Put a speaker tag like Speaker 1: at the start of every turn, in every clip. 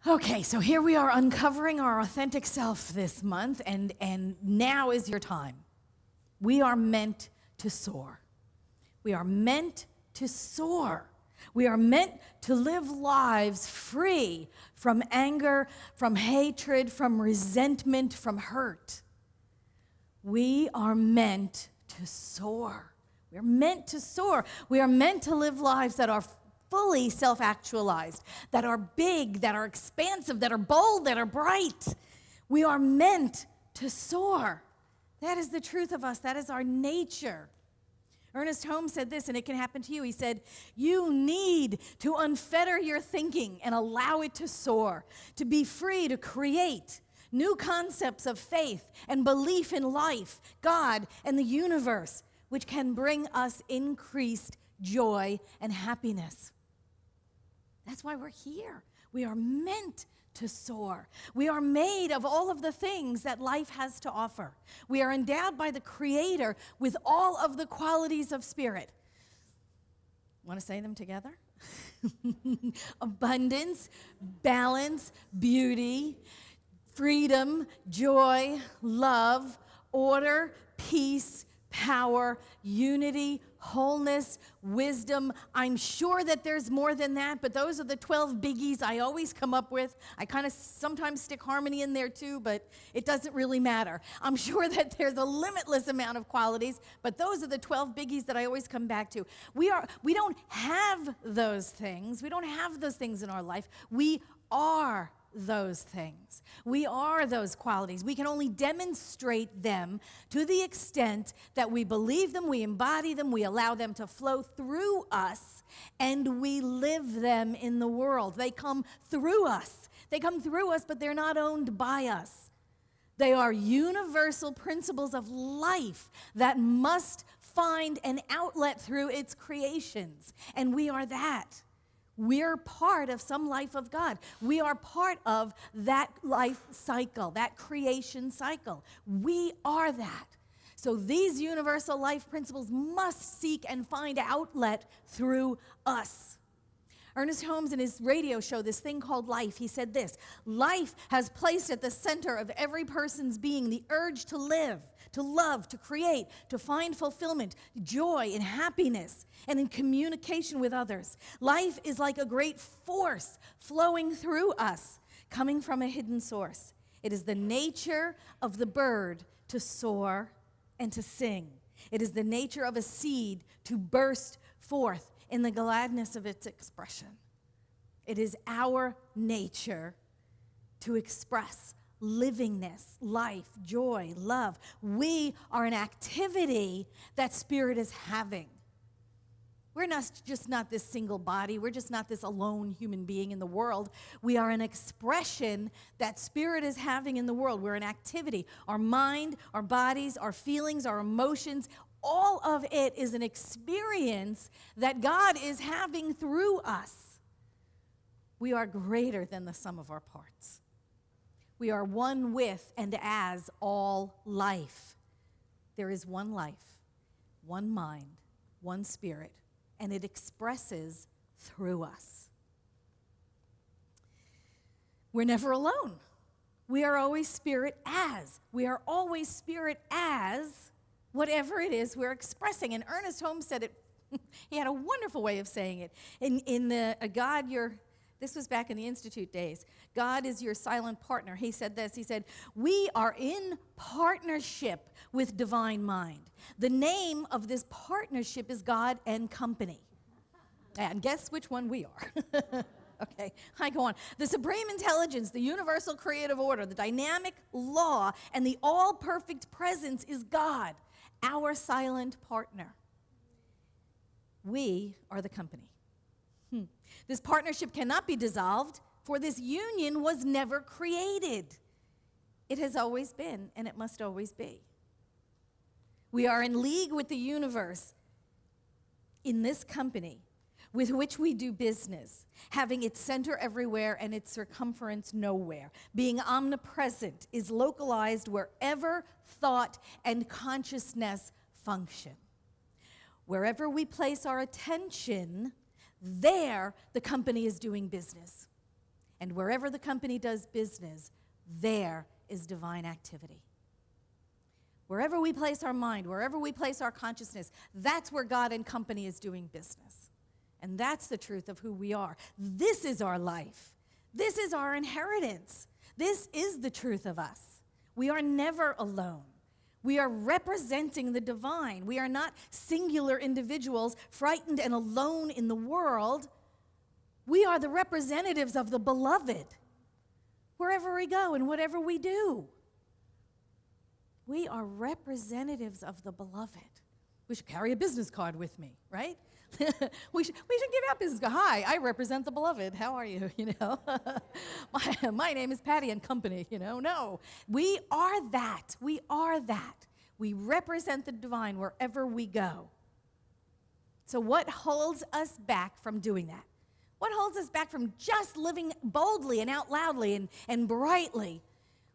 Speaker 1: Okay, so here we are uncovering our authentic self this month, and now is your time. We are meant to soar. We are meant to soar. We are meant to live lives free from anger, from hatred, from resentment, from hurt. We are meant to soar. We are meant to soar. We are meant to live lives that are fully self-actualized, that are big, that are expansive, that are bold, that are bright. We are meant to soar. That is the truth of us. That is our nature. Ernest Holmes said this, and it can happen to you. He said, you need to unfetter your thinking and allow it to soar, to be free to create new concepts of faith and belief in life, God, and the universe, which can bring us increased joy and happiness. That's why we're here. We are meant to soar. We are made of all of the things that life has to offer. We are endowed by the Creator with all of the qualities of spirit. Want to say them together? Abundance, balance, beauty, freedom, joy, love, order, peace, power, unity, wholeness, wisdom. I'm sure that there's more than that, but those are the 12 biggies I always come up with. I kind of sometimes stick harmony in there too, but it doesn't really matter. I'm sure that there's a limitless amount of qualities, but those are the 12 biggies that I always come back to. We don't have those things. We don't have those things in our life. We are those things. We are those qualities. We can only demonstrate them to the extent that we believe them, we embody them, we allow them to flow through us, and we live them in the world. They come through us. They come through us, but they're not owned by us. They are universal principles of life that must find an outlet through its creations, and we are that. We're part of some life of God. We are part of that life cycle, that creation cycle. We are that. So these universal life principles must seek and find outlet through us. Ernest Holmes, in his radio show, this thing called life, he said this: life has placed at the center of every person's being the urge to live, to love, to create, to find fulfillment, joy, and happiness, and in communication with others. Life is like a great force flowing through us, coming from a hidden source. It is the nature of the bird to soar and to sing. It is the nature of a seed to burst forth in the gladness of its expression. It is our nature to express livingness, life, joy, love. We are an activity that spirit is having. We're just not this single body. We're just not this alone human being in the world. We are an expression that spirit is having in the world. We're an activity. Our mind, our bodies, our feelings, our emotions, all of it is an experience that God is having through us. We are greater than the sum of our parts. We are one with and as all life. There is one life, one mind, one spirit, and it expresses through us. We're never alone. We are always spirit as. We are always spirit as whatever it is we're expressing. And Ernest Holmes said it, he had a wonderful way of saying it. In the God, this was back in the Institute days, God is your silent partner. He said this, he said, we are in partnership with divine mind. The name of this partnership is God and Company. And guess which one we are? Okay, I go on. The supreme intelligence, the universal creative order, the dynamic law, and the all-perfect presence is God, our silent partner. We are the company. This partnership cannot be dissolved, for this union was never created. It has always been, and it must always be. We are in league with the universe in this company with which we do business, having its center everywhere and its circumference nowhere. Being omnipresent is localized wherever thought and consciousness function. Wherever we place our attention, there the company is doing business. And wherever the company does business, there is divine activity. Wherever we place our mind, wherever we place our consciousness, that's where God and company is doing business. And that's the truth of who we are. This is our life. This is our inheritance. This is the truth of us. We are never alone. We are representing the divine. We are not singular individuals frightened and alone in the world. We are the representatives of the beloved wherever we go and whatever we do. We are representatives of the beloved. We should carry a business card with me, right? we should give out business card. Hi, I represent the beloved. How are you? My name is Patti and Company. No, we are that. We are that. We represent the divine wherever we go. So what holds us back from doing that? What holds us back from just living boldly and out loudly and brightly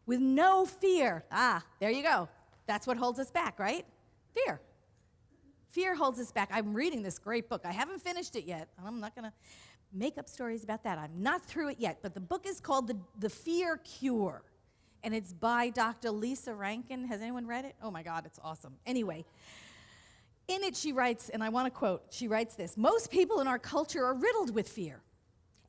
Speaker 1: with no fear? There you go. That's what holds us back, right? Fear. Fear holds us back. I'm reading this great book. I haven't finished it yet. I'm not going to make up stories about that. I'm not through it yet. But the book is called The Fear Cure. And it's by Dr. Lisa Rankin. Has anyone read it? Oh, my God, it's awesome. Anyway, in it she writes, and I want to quote, she writes this: most people in our culture are riddled with fear.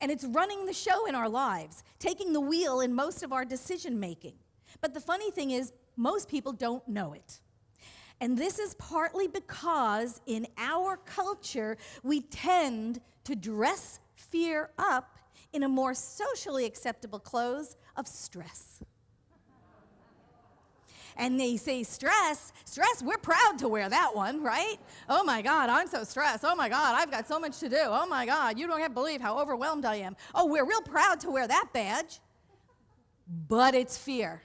Speaker 1: And it's running the show in our lives, taking the wheel in most of our decision making. But the funny thing is, most people don't know it. And this is partly because in our culture, we tend to dress fear up in a more socially acceptable clothes of stress. And they say stress, we're proud to wear that one, right? Oh my God, I'm so stressed. Oh my God, I've got so much to do. Oh my God, you don't have to believe how overwhelmed I am. Oh, we're real proud to wear that badge. But it's fear.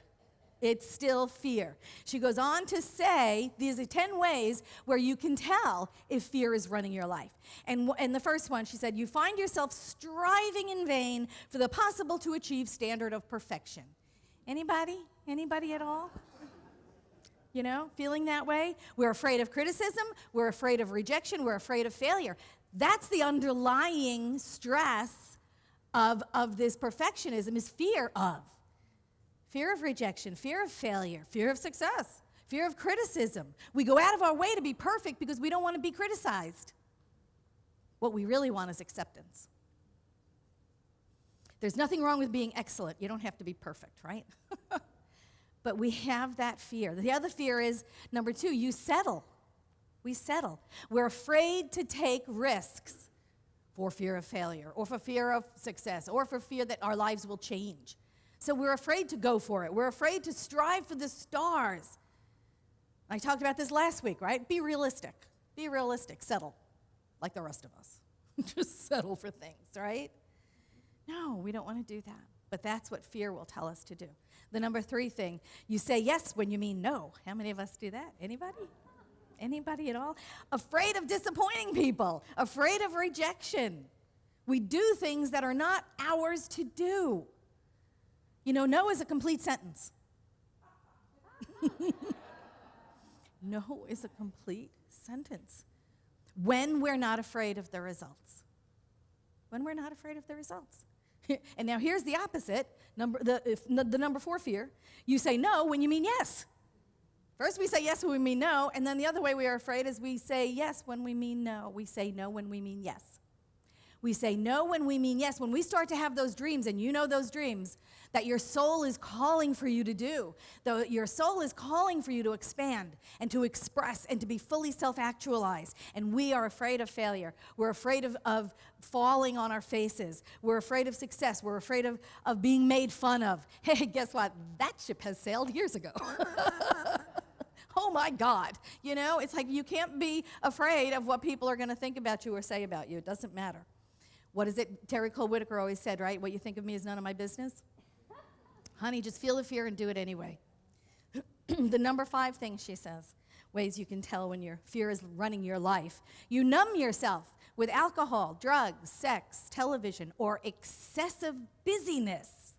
Speaker 1: It's still fear. She goes on to say, these are 10 ways where you can tell if fear is running your life. And the first one, she said, you find yourself striving in vain for the possible to achieve standard of perfection. Anybody? Anybody at all? Feeling that way? We're afraid of criticism. We're afraid of rejection. We're afraid of failure. That's the underlying stress of this perfectionism, is fear of. Fear of rejection, fear of failure, fear of success, fear of criticism. We go out of our way to be perfect because we don't want to be criticized. What we really want is acceptance. There's nothing wrong with being excellent. You don't have to be perfect, right? But we have that fear. The other fear is, number 2, you settle. We settle. We're afraid to take risks for fear of failure, or for fear of success, or for fear that our lives will change. So we're afraid to go for it. We're afraid to strive for the stars. I talked about this last week, right? Be realistic. Be realistic. Settle, like the rest of us. Just settle for things, right? No, we don't want to do that. But that's what fear will tell us to do. The number 3 thing, you say yes when you mean no. How many of us do that? Anybody? Anybody at all? Afraid of disappointing people. Afraid of rejection. We do things that are not ours to do. No is a complete sentence. No is a complete sentence. When we're not afraid of the results. When we're not afraid of the results. And now here's the opposite, the number 4 fear. You say no when you mean yes. First we say yes when we mean no, and then the other way we are afraid is we say yes when we mean no. We say no when we mean yes. We say no when we mean yes. When we start to have those dreams, and those dreams that your soul is calling for you to do, though your soul is calling for you to expand and to express and to be fully self-actualized, and we are afraid of failure. We're afraid of falling on our faces. We're afraid of success. We're afraid of being made fun of. Hey, guess what? That ship has sailed years ago. Oh my God. It's like you can't be afraid of what people are going to think about you or say about you. It doesn't matter. What is it? Terry Cole Whitaker always said, right? What you think of me is none of my business. Honey, just feel the fear and do it anyway. The number 5 thing, she says, ways you can tell when your fear is running your life. You numb yourself with alcohol, drugs, sex, television, or excessive busyness.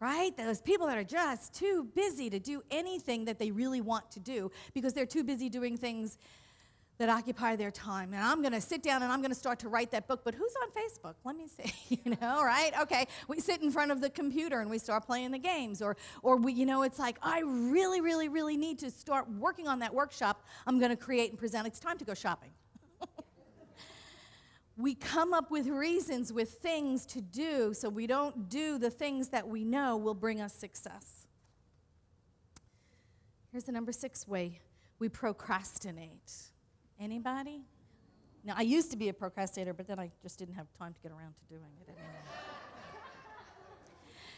Speaker 1: Right? Those people that are just too busy to do anything that they really want to do because they're too busy doing things that occupy their time. And I'm going to sit down and I'm going to start to write that book. But who's on Facebook? Let me see, right? Okay, we sit in front of the computer and we start playing the games. Or we, it's like, I really, really, really need to start working on that workshop I'm going to create and present. It's time to go shopping. We come up with reasons, with things to do, so we don't do the things that we know will bring us success. Here's the number 6 way we procrastinate. Anybody? Now, I used to be a procrastinator, but then I just didn't have time to get around to doing it anymore.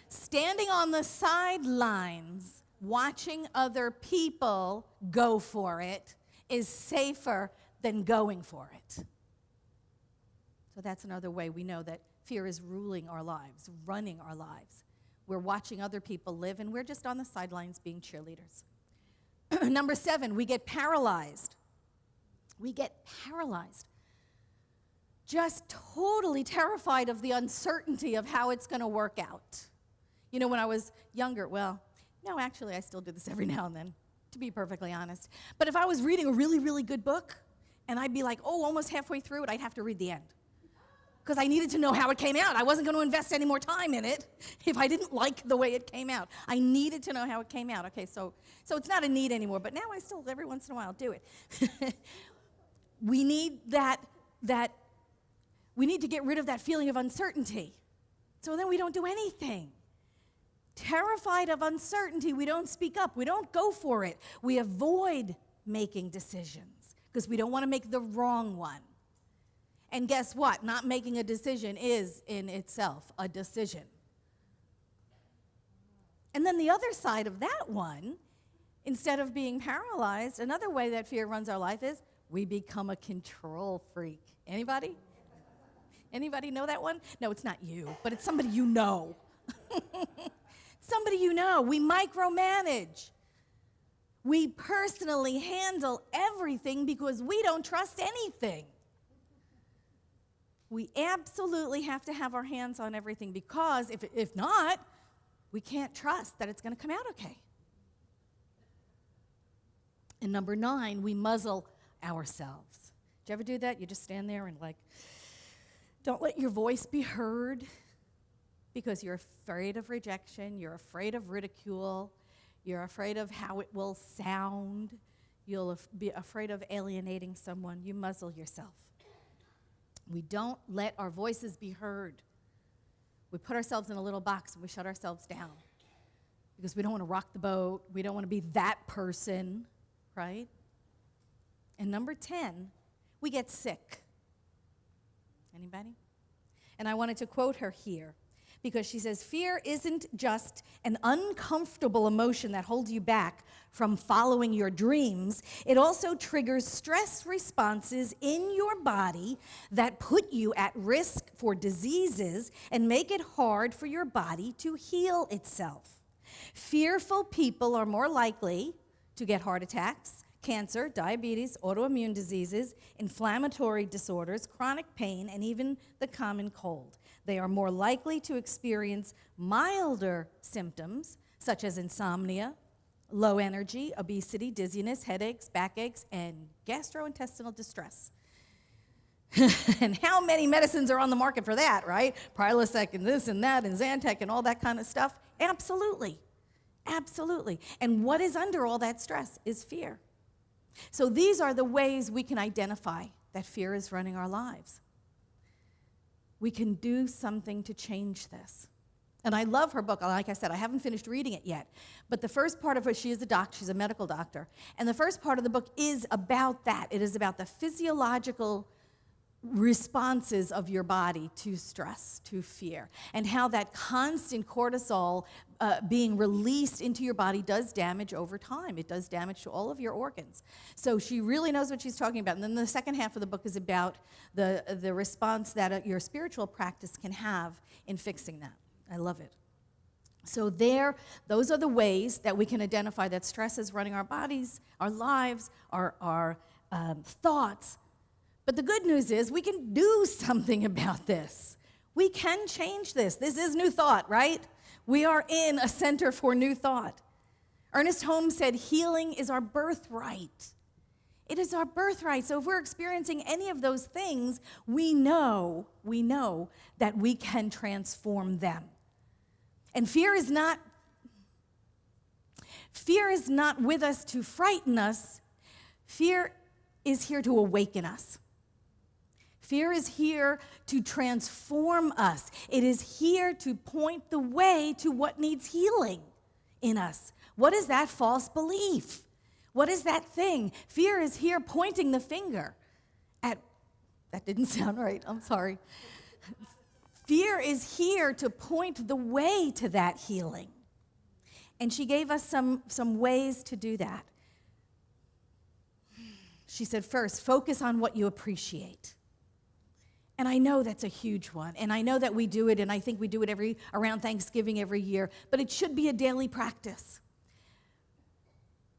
Speaker 1: Standing on the sidelines, watching other people go for it is safer than going for it. So that's another way we know that fear is ruling our lives, running our lives. We're watching other people live, and we're just on the sidelines being cheerleaders. Number 7, we get paralyzed. We get paralyzed. Just totally terrified of the uncertainty of how it's going to work out. When I was younger, no, actually, I still do this every now and then, to be perfectly honest. But if I was reading a really, really good book, and I'd be like, almost halfway through it, I'd have to read the end. Because I needed to know how it came out. I wasn't going to invest any more time in it if I didn't like the way it came out. I needed to know how it came out. Okay, so it's not a need anymore, but now I still, every once in a while, do it. We need we need to get rid of that feeling of uncertainty. So then we don't do anything. Terrified of uncertainty, we don't speak up. We don't go for it. We avoid making decisions because we don't want to make the wrong one. And guess what? Not making a decision is in itself a decision. And then the other side of that one, instead of being paralyzed, another way that fear runs our life is we become a control freak. Anybody? Anybody know that one? No, it's not you, but it's somebody you know. Somebody you know. We micromanage. We personally handle everything because we don't trust anything. We absolutely have to have our hands on everything because if not, we can't trust that it's going to come out okay. And number 9, we muzzle ourselves. Do you ever do that? You just stand there and don't let your voice be heard because you're afraid of rejection, you're afraid of ridicule, you're afraid of how it will sound, you'll be afraid of alienating someone. You muzzle yourself. We don't let our voices be heard. We put ourselves in a little box and we shut ourselves down because we don't want to rock the boat. We don't want to be that person, right? And number 10, we get sick. Anybody? And I wanted to quote her here because she says, fear isn't just an uncomfortable emotion that holds you back from following your dreams. It also triggers stress responses in your body that put you at risk for diseases and make it hard for your body to heal itself. Fearful people are more likely to get heart attacks, cancer, diabetes, autoimmune diseases, inflammatory disorders, chronic pain, and even the common cold. They are more likely to experience milder symptoms such as insomnia, low energy, obesity, dizziness, headaches, backaches, and gastrointestinal distress. And how many medicines are on the market for that, right? Prilosec and this and that and Zantac and all that kind of stuff? Absolutely. Absolutely. And what is under all that stress is fear. So these are the ways we can identify that fear is running our lives. We can do something to change this. And I love her book. Like I said, I haven't finished reading it yet. But the first part of it, she's a medical doctor. And the first part of the book is about that. It is about the physiological responses of your body to stress, to fear, and how that constant cortisol being released into your body does damage over time. It does damage to all of your organs. So she really knows what she's talking about. And then the second half of the book is about the response that your spiritual practice can have in fixing that. I love it. So those are the ways that we can identify that stress is running our bodies, our lives, our thoughts. But the good news is we can do something about this. We can change this. This is New Thought, right? We are in a center for New Thought. Ernest Holmes said, healing is our birthright. It is our birthright. So if we're experiencing any of those things, we know that we can transform them. And fear is not with us to frighten us. Fear is here to awaken us. Fear is here to transform us. It is here to point the way to what needs healing in us. What is that false belief? What is that thing? Fear is here pointing the finger at, that didn't sound right, I'm sorry. Fear is here to point the way to that healing. And she gave us some ways to do that. She said, first, focus on what you appreciate. And I know that's a huge one. And I know that we do it, and I think we do it around Thanksgiving every year. But it should be a daily practice.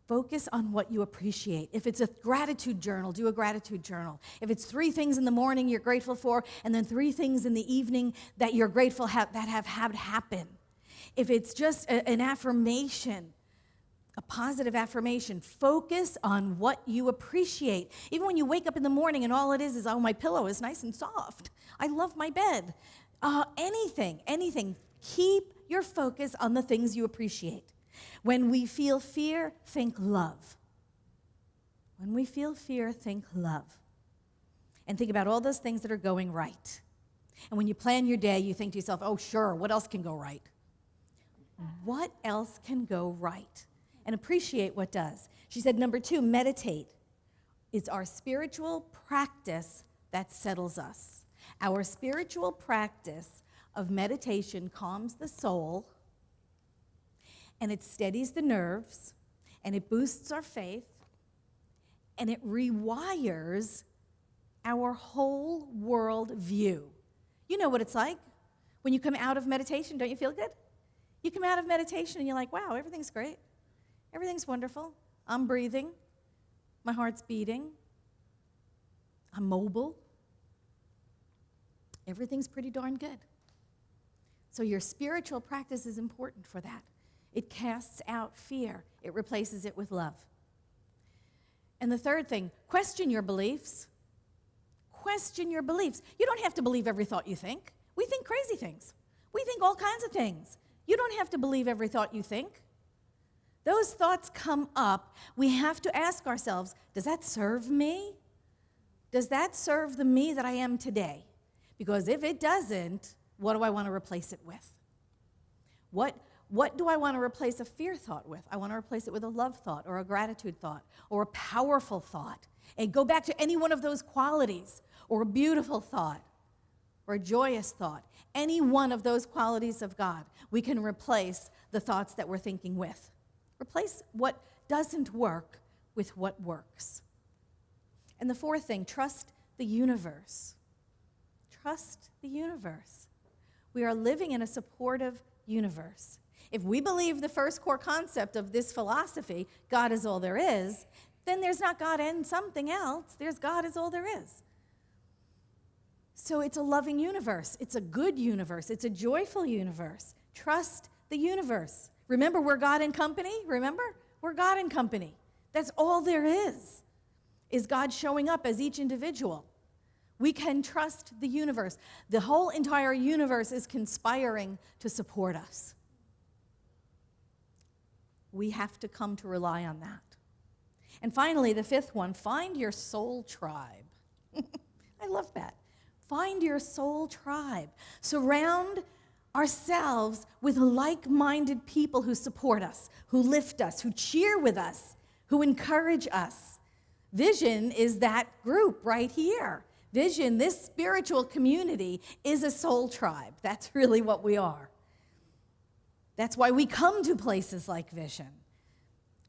Speaker 1: Focus on what you appreciate. If it's a gratitude journal, do a gratitude journal. If it's 3 things in the morning you're grateful for, and then 3 things in the evening that you're grateful that have had happen. If it's just an affirmation, a positive affirmation, focus on what you appreciate. Even when you wake up in the morning and all it is, oh, my pillow is nice and soft. I love my bed. Anything. Keep your focus on the things you appreciate. When we feel fear, think love. When we feel fear, think love. And think about all those things that are going right. And when you plan your day, you think to yourself, oh, sure, what else can go right? What else can go right? And appreciate what does. She said, number 2, meditate. It's our spiritual practice that settles us. Our spiritual practice of meditation calms the soul, and it steadies the nerves, and it boosts our faith, and it rewires our whole world view. You know what it's like when you come out of meditation, don't you feel good? You come out of meditation and you're like, wow, everything's great. Everything's wonderful. I'm breathing. My heart's beating. I'm mobile. Everything's pretty darn good. So your spiritual practice is important for that. It casts out fear. It replaces it with love. And the third thing, question your beliefs. Question your beliefs. You don't have to believe every thought you think. We think crazy things. We think all kinds of things. You don't have to believe every thought you think. Those thoughts come up. We have to ask ourselves, does that serve me? Does that serve the me that I am today? Because if it doesn't, what do I want to replace it with? What do I want to replace a fear thought with? I want to replace it with a love thought or a gratitude thought or a powerful thought. And go back to any one of those qualities, or a beautiful thought or a joyous thought. Any one of those qualities of God, we can replace the thoughts that we're thinking with. Replace what doesn't work with what works. And the fourth thing, trust the universe. Trust the universe. We are living in a supportive universe. If we believe the first core concept of this philosophy, God is all there is, then there's not God and something else. There's God is all there is. So it's a loving universe. It's a good universe. It's a joyful universe. Trust the universe. Remember, we're God and company. Remember? We're God and company. That's all there is God showing up as each individual. We can trust the universe. The whole entire universe is conspiring to support us. We have to come to rely on that. And finally, the fifth one, find your soul tribe. I love that. Find your soul tribe. Surround ourselves with like-minded people who support us, who lift us, who cheer with us, who encourage us. Vision is that group right here. Vision, this spiritual community, is a soul tribe. That's really what we are. That's why we come to places like Vision.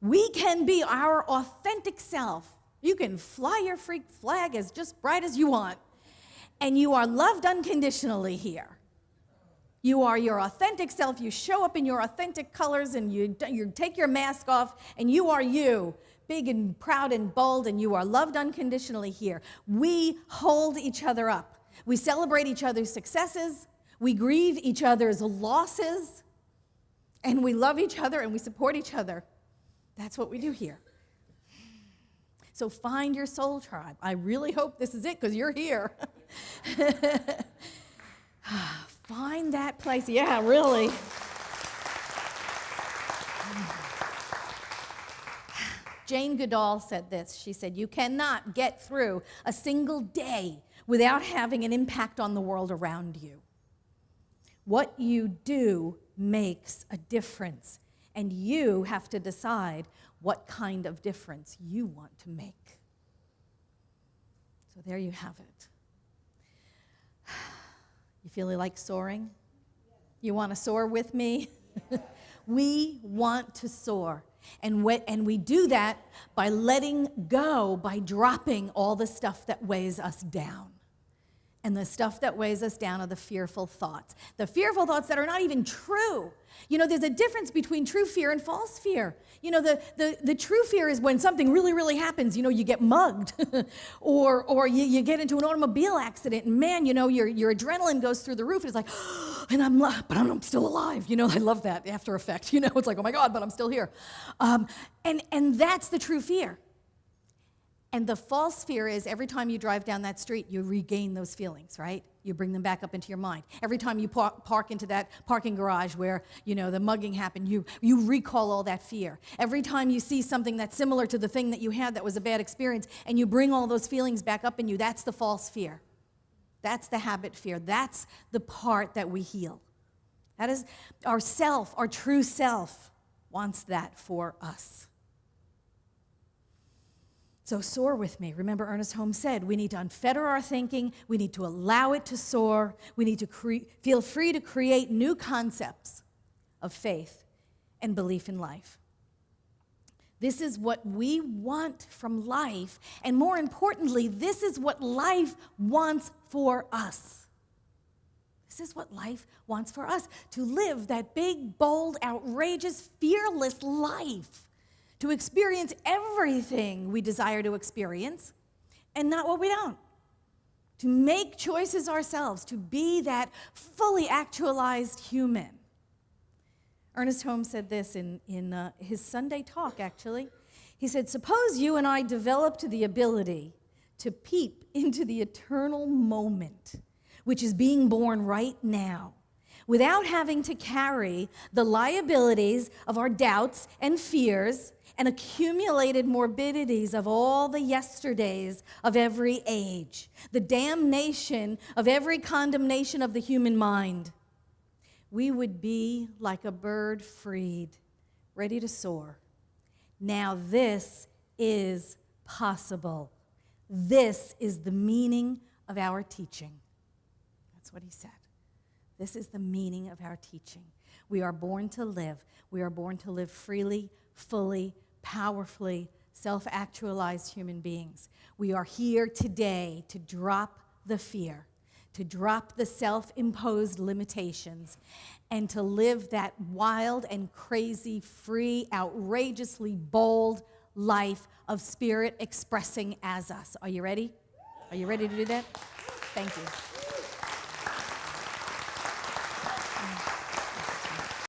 Speaker 1: We can be our authentic self. You can fly your freak flag as just bright as you want, and you are loved unconditionally here. You are your authentic self. You show up in your authentic colors, and you take your mask off, and you are you, big and proud and bold, and you are loved unconditionally here. We hold each other up. We celebrate each other's successes. We grieve each other's losses, and we love each other, and we support each other. That's what we do here. So find your soul tribe. I really hope this is it because you're here. Find that place. Yeah, really. Jane Goodall said this. She said, "You cannot get through a single day without having an impact on the world around you. What you do makes a difference, and you have to decide what kind of difference you want to make." So there you have it. You feel like soaring? You want to soar with me? We want to soar. And we do that by letting go, by dropping all the stuff that weighs us down. And the stuff that weighs us down are the fearful thoughts. The fearful thoughts that are not even true. You know, there's a difference between true fear and false fear. You know, the true fear is when something really, really happens. You know, you get mugged or you get into an automobile accident and man, you know, your adrenaline goes through the roof. And it's like, and I'm still alive. You know, I love that after effect. You know, it's like, oh my God, but I'm still here. And that's the true fear. And the false fear is every time you drive down that street, you regain those feelings, right? You bring them back up into your mind. Every time you park into that parking garage where, you know, the mugging happened, you recall all that fear. Every time you see something that's similar to the thing that you had that was a bad experience, and you bring all those feelings back up in you, that's the false fear. That's the habit fear. That's the part that we heal. That is our self, our true self wants that for us. So soar with me. Remember, Ernest Holmes said, we need to unfetter our thinking. We need to allow it to soar. We need to feel free to create new concepts of faith and belief in life. This is what we want from life. And more importantly, this is what life wants for us. This is what life wants for us, to live that big, bold, outrageous, fearless life. To experience everything we desire to experience and not what we don't. To make choices ourselves, to be that fully actualized human. Ernest Holmes said this in his Sunday talk, actually. He said, suppose you and I developed the ability to peep into the eternal moment, which is being born right now, without having to carry the liabilities of our doubts and fears and accumulated morbidities of all the yesterdays of every age, the damnation of every condemnation of the human mind. We would be like a bird freed, ready to soar. Now this is possible. This is the meaning of our teaching. That's what he said. This is the meaning of our teaching. We are born to live. We are born to live freely, fully, powerfully, self-actualized human beings. We are here today to drop the fear, to drop the self-imposed limitations, and to live that wild and crazy, free, outrageously bold life of spirit expressing as us. Are you ready? Are you ready to do that? Thank you.